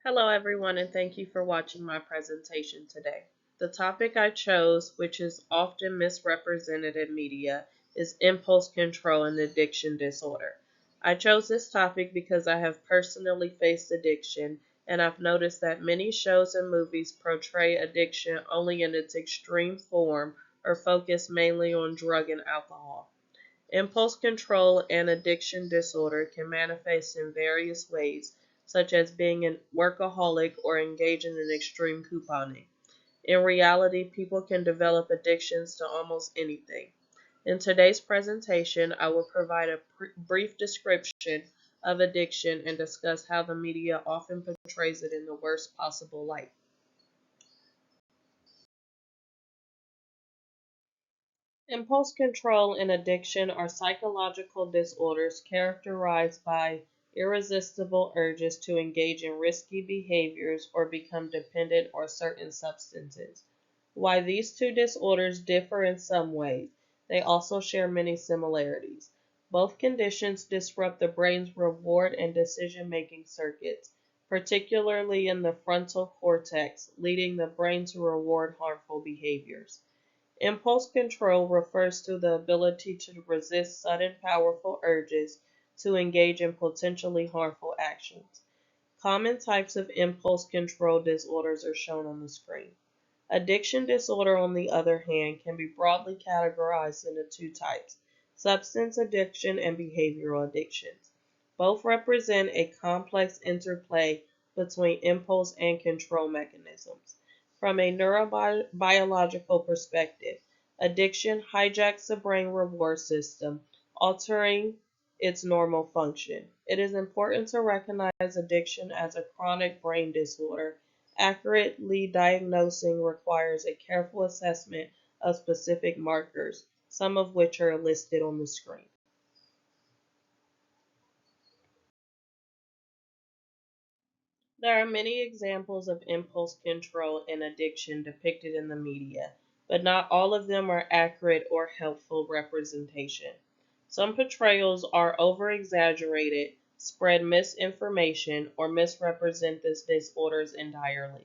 Hello everyone and thank you for watching my presentation today. The topic I chose, which is often misrepresented in media, is impulse control and addiction disorder. I chose this topic because I have personally faced addiction and I've noticed that many shows and movies portray addiction only in its extreme form or focus mainly on drug and alcohol. Impulse control and addiction disorder can manifest in various ways, such as being a workaholic or engaging in extreme couponing. In reality, people can develop addictions to almost anything. In today's presentation, I will provide a brief description of addiction and discuss how the media often portrays it in the worst possible light. Impulse control and addiction are psychological disorders characterized by irresistible urges to engage in risky behaviors or become dependent on certain substances. While these two disorders differ in some ways, they also share many similarities. Both conditions disrupt the brain's reward and decision-making circuits, particularly in the frontal cortex, leading the brain to reward harmful behaviors. Impulse control refers to the ability to resist sudden powerful urges to engage in potentially harmful actions. Common types of impulse control disorders are shown on the screen. Addiction disorder, on the other hand, can be broadly categorized into two types: substance addiction and behavioral addictions. Both represent a complex interplay between impulse and control mechanisms. From a neurobiological perspective, addiction hijacks the brain reward system, altering its normal function. It is important to recognize addiction as a chronic brain disorder. Accurately diagnosing requires a careful assessment of specific markers, some of which are listed on the screen. There are many examples of impulse control and addiction depicted in the media, but not all of them are accurate or helpful representation. Some portrayals are over-exaggerated, spread misinformation, or misrepresent these disorders entirely.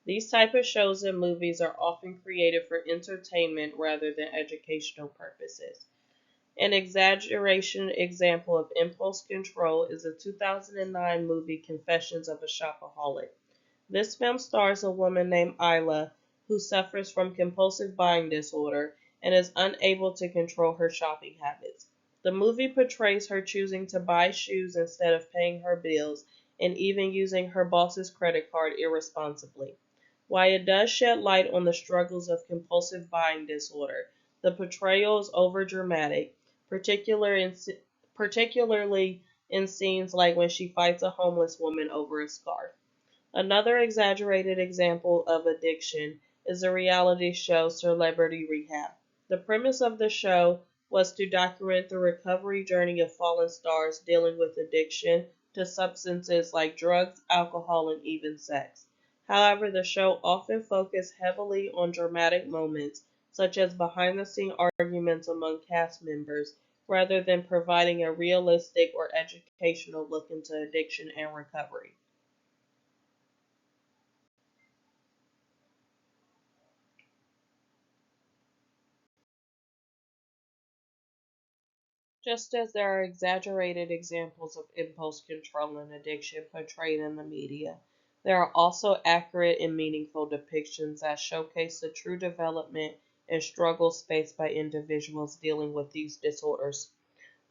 These type of shows and movies are often created for entertainment rather than educational purposes. An exaggeration example of impulse control is the 2009 movie Confessions of a Shopaholic. This film stars a woman named Isla who suffers from compulsive buying disorder and is unable to control her shopping habits. The movie portrays her choosing to buy shoes instead of paying her bills and even using her boss's credit card irresponsibly. While it does shed light on the struggles of compulsive buying disorder, the portrayal is overdramatic, particularly in scenes like when she fights a homeless woman over a scarf. Another exaggerated example of addiction is the reality show Celebrity Rehab. The premise of the show was to document the recovery journey of fallen stars dealing with addiction to substances like drugs, alcohol, and even sex. However, the show often focused heavily on dramatic moments, such as behind-the-scene arguments among cast members, rather than providing a realistic or educational look into addiction and recovery. Just as there are exaggerated examples of impulse control and addiction portrayed in the media, there are also accurate and meaningful depictions that showcase the true development and struggles faced by individuals dealing with these disorders.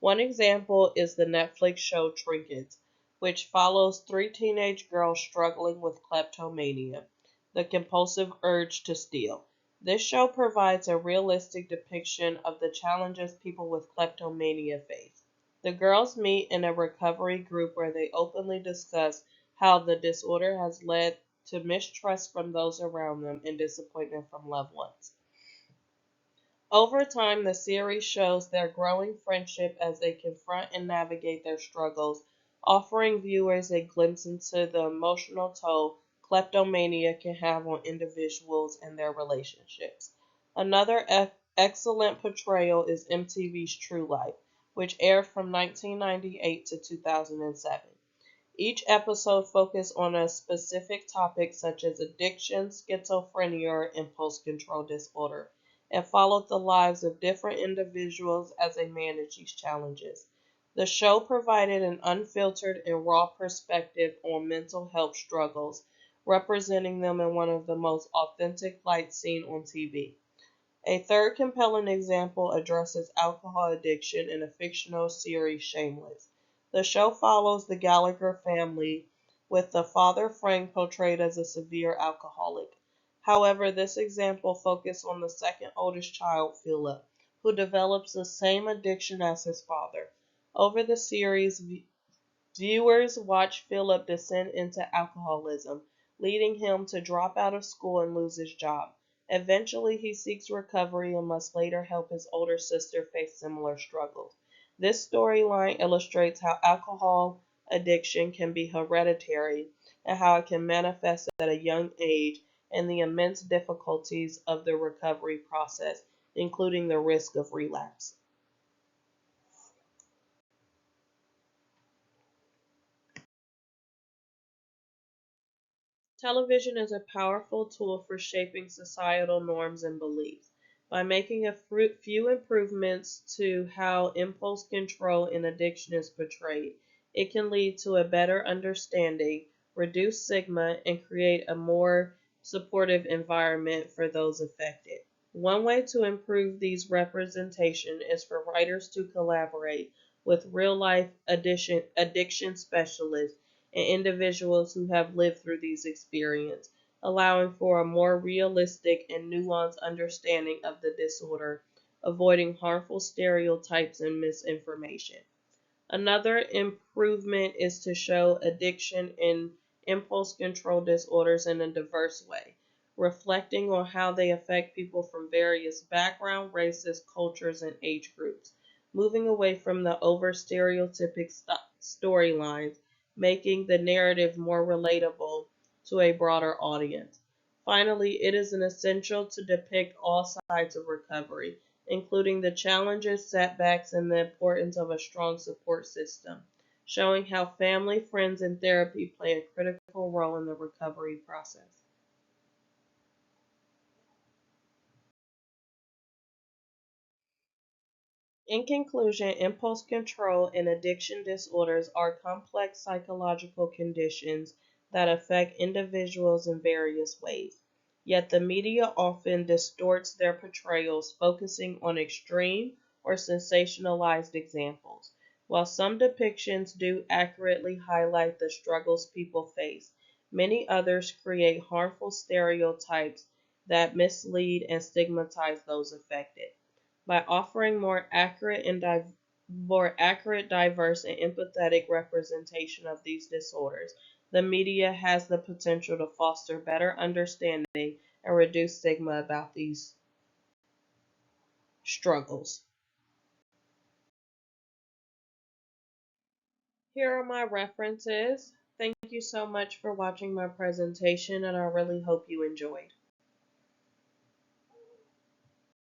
One example is the Netflix show Trinkets, which follows three teenage girls struggling with kleptomania, the compulsive urge to steal. This show provides a realistic depiction of the challenges people with kleptomania face. The girls meet in a recovery group where they openly discuss how the disorder has led to mistrust from those around them and disappointment from loved ones. Over time, the series shows their growing friendship as they confront and navigate their struggles, offering viewers a glimpse into the emotional toll kleptomania can have on individuals and their relationships. Another excellent portrayal is MTV's True Life, which aired from 1998 to 2007. Each episode focused on a specific topic such as addiction, schizophrenia, or impulse control disorder, and followed the lives of different individuals as they manage these challenges. The show provided an unfiltered and raw perspective on mental health struggles, representing them in one of the most authentic lights seen on TV. A third compelling example addresses alcohol addiction in a fictional series, Shameless. The show follows the Gallagher family, with the father Frank portrayed as a severe alcoholic. However, this example focused on the second oldest child, Philip, who develops the same addiction as his father. Over the series, viewers watch Philip descend into alcoholism, leading him to drop out of school and lose his job. Eventually, he seeks recovery and must later help his older sister face similar struggles. This storyline illustrates how alcohol addiction can be hereditary and how it can manifest at a young age, and the immense difficulties of the recovery process, including the risk of relapse. Television is a powerful tool for shaping societal norms and beliefs. By making a few improvements to how impulse control and addiction is portrayed, it can lead to a better understanding, reduce stigma, and create a more supportive environment for those affected. One way to improve these representation is for writers to collaborate with real-life addiction specialists and individuals who have lived through these experiences, allowing for a more realistic and nuanced understanding of the disorder, avoiding harmful stereotypes and misinformation. Another improvement is to show addiction and impulse control disorders in a diverse way, reflecting on how they affect people from various backgrounds, races, cultures, and age groups, moving away from the over stereotypic storylines, making the narrative more relatable to a broader audience. Finally, it is an essential to depict all sides of recovery, including the challenges, setbacks, and the importance of a strong support system, showing how family, friends, and therapy play a critical role in the recovery process. In conclusion, impulse control and addiction disorders are complex psychological conditions that affect individuals in various ways. Yet the media often distorts their portrayals, focusing on extreme or sensationalized examples. While some depictions do accurately highlight the struggles people face, many others create harmful stereotypes that mislead and stigmatize those affected. By offering more accurate, diverse, and empathetic representation of these disorders, the media has the potential to foster better understanding and reduce stigma about these struggles. Here are my references. Thank you so much for watching my presentation, and I really hope you enjoyed.